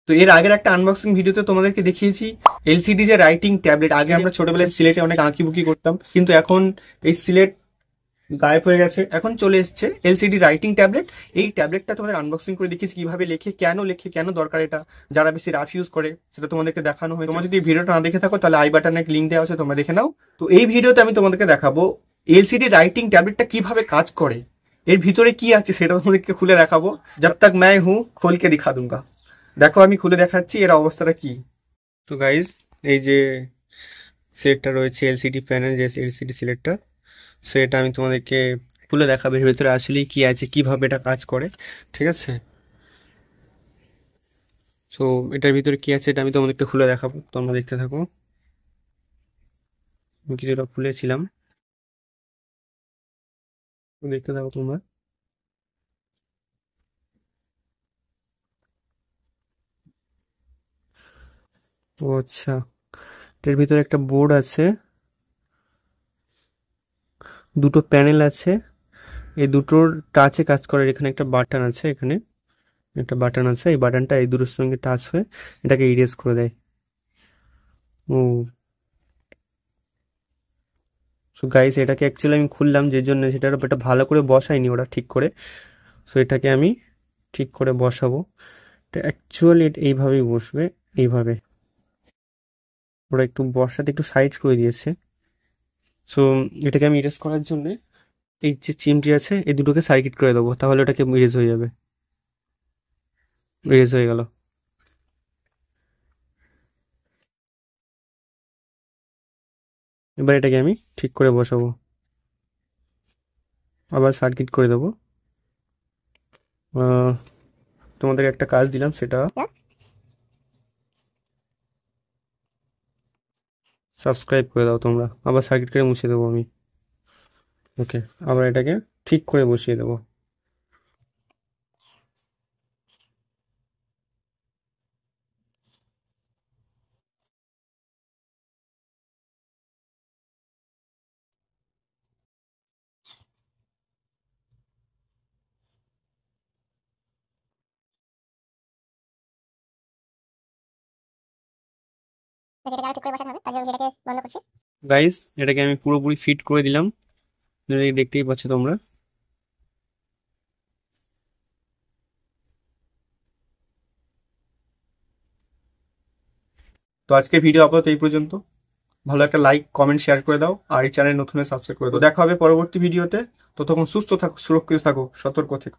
তো এর আগের একটা আনবক্সিং ভিডিওতে তোমাদেরকে দেখিয়েছি এলসিডি যে রাইটিং ট্যাবলেট। আগে আমরা ছোটবেলায় সিলেটে অনেক আঁকিবুকি করতাম, কিন্তু এখন এই সিলেট গায়েব হয়ে গেছে। এখন চলে এসছে এলসিডি রাইটিং ট্যাবলেট। এই ট্যাবলেটটা তোমাদের আনবক্সিং করে দেখিয়েছি কিভাবে লেখে, কেন দরকার এটা, যারা বেশি রাফ ইউজ করে সেটা তোমাদেরকে দেখানো হয়েছে। তোমরা যদি ভিডিওটা না দেখে থাকো তাহলে আই বাটনে একটা লিঙ্ক দেওয়া আছে, তোমরা দেখে নাও। তো এই ভিডিওতে আমি তোমাদেরকে দেখাবো এলসিডি রাইটিং ট্যাবলেটটা কিভাবে কাজ করে, এর ভিতরে কি আছে সেটা তোমাদেরকে খুলে দেখাবো। জব তক मैं हूं खोल के दिखा दूंगा। দেখো আমি খুলে দেখাচ্ছি এর অবস্থাটা কি। তো গাইজ, এই যে সিলেটটা রয়েছে এলসিডি প্যানেল, যে এলসিডি সিলেটটা, সেটা আমি তোমাদেরকে খুলে দেখাবো এর ভিতরে আসলেই কি আছে, কিভাবে এটা কাজ করে, ঠিক আছে। সো এটার ভিতরে কি আছে এটা আমি তোমাদেরকে খুলে দেখাবো, তোমরা দেখতে থাকো। আমি কিছুটা খুলেছিলাম, দেখতে থাকো তোমরা। ও আচ্ছা, এটার ভিতরে একটা বোর্ড আছে, দুটো প্যানেল আছে, এই দুটোর টাচে কাজ করে। এখানে একটা বাটন আছে, এখানে একটা বাটন আছে, এই বাটনটা এই দুটোর সঙ্গে টাচ হয়ে এটাকে ইরেজ করে দেয়। ও সো গাইস, এটাকে অ্যাকচুয়ালি আমি খুললাম যে জন্য, সেটার এটা ভালো করে বসাইনি ওরা ঠিক করে। সো এটাকে আমি ঠিক করে বসাবো। এটা অ্যাকচুয়ালি এইভাবেই বসবে, এইভাবে। ওরা একটু বসাতে একটু সাইড করে দিয়েছে। সো এটাকে আমি ইরেজ করার জন্য এই যে চিমটি আছে এই দুটোকে সার্কিট করে দেবো, তাহলে ওটাকে ইরেজ হয়ে যাবে। ইরেজ হয়ে গেল। এবার এটাকে আমি ঠিক করে বসাবো, আবার সার্কিট করে দেবো। তোমাদের একটা কাজ দিলাম, সেটা সাবস্ক্রাইব করে দাও তোমরা। আবার সার্কিট করে মুছে দেবো আমি। ওকে, আবার এটাকে ঠিক করে বসিয়ে দেবো। গাইস, এটাকে আমি পুরোপুরি ফিট করে দিলাম, দেখতেই পাচ্ছ তোমরা। তো আজকে ভিডিও আপাতত এই পর্যন্ত। ভালো একটা লাইক, কমেন্ট, শেয়ার করে দাও, আর এই চ্যানেল নতুন সাবস্ক্রাইব করে দাও। দেখা হবে পরবর্তী ভিডিওতে। ততক্ষণ সুস্থ থাকো, সুরক্ষিত থাকো, সতর্ক থেকো।